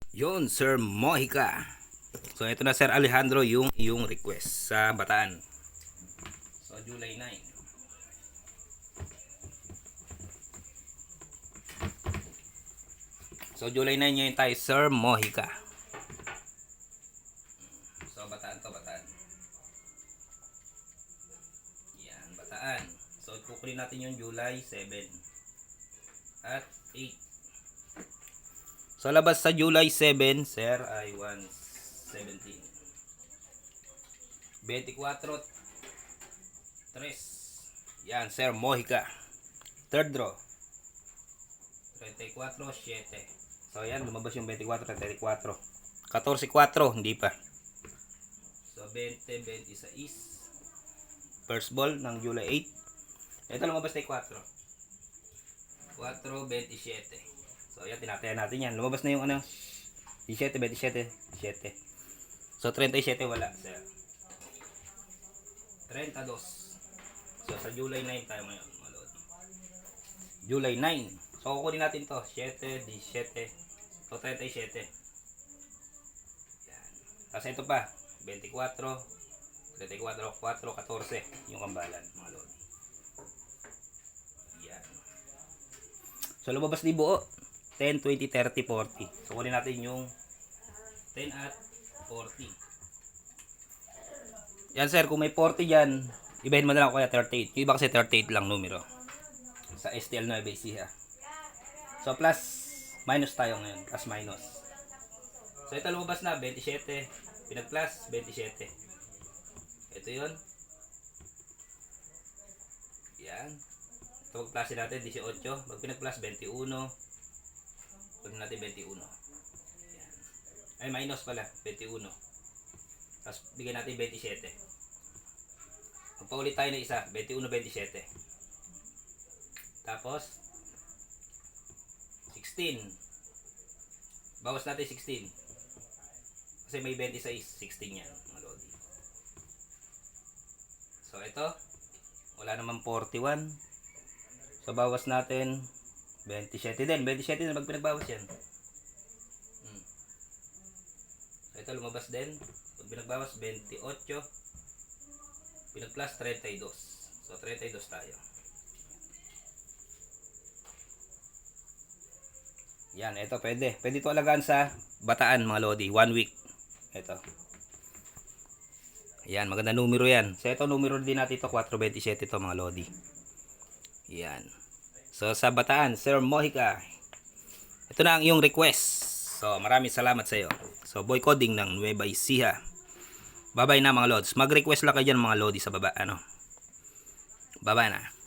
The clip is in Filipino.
Yon, Sir Mojica. So, ito na Sir Alejandro yung iyong request sa Bataan. So, July 9. So, July 9 ngayon tayo, Sir Mojica. So, Bataan to, Bataan. Yan, Bataan. So, kukunin natin yung July 7 at 8. So, labas sa July 7, Sir, ay 117. 24, 3. Yan, Sir Mojica. Third draw. 34, 7. So, yan, lumabas yung 24, 34. 14, 4, hindi pa. So, 20, 26. First ball ng July 8. Ito lumabas na 4. 4, 27. So, yan, tinatayan natin yan. Lumabas na yung 17, 27, 7. So, 37 wala, sir. 32. So, sa July 9 tayo ngayon, mga lodi. July 9. So, kukunin natin to. 7, 17. So, 37. Yan. Tapos ito pa. 24, 34, 4, 14. Yung kambalan, mga lodi. Yan. So, lumabas di buo. 10, 20, 30, 40. So, kunin natin yung 10 at 40. Yan, sir. Kung may 40 dyan, ibahin mo na lang kaya 38. Yung iba kasi 38 lang numero. Sa STL na base ha. So, plus, minus tayo ngayon. Plus, minus. So, ito lumabas na. 27. Pinag-plus, 27. Ito yun. Yan. Ito mag-plus natin, 18. Pag pinag-plus, 21. Pag natin 21. Yan. Ay, minus pala. 21. Tapos, bigyan natin 27. Magpaulit tayo na isa. 21, 27. Tapos, 16. Bawas natin 16. Kasi may 26. 16 yan, mga lodi. So, ito. Wala naman 41. So, bawas natin 27 din. 27 din pag pinagbawas yan. So, ito lumabas din. Pag pinagbawas 28. Pinag-plus 32. So, 32 tayo. Yan, ito pwede. Pwede ito alagaan sa Bataan, mga lodi. 1 week. Ito. Yan, maganda numero yan. So, ito numero din natin ito. 427 ito, mga lodi. Yan. So, sa Bataan, Sir Mojica. Ito na ang iyong request. So, maraming salamat sa iyo. So, Boy Coding ng Nueva Ecija. Bye-bye na, mga lods. Mag-request lang kayo dyan, mga lodi, sa baba. Bye-bye na.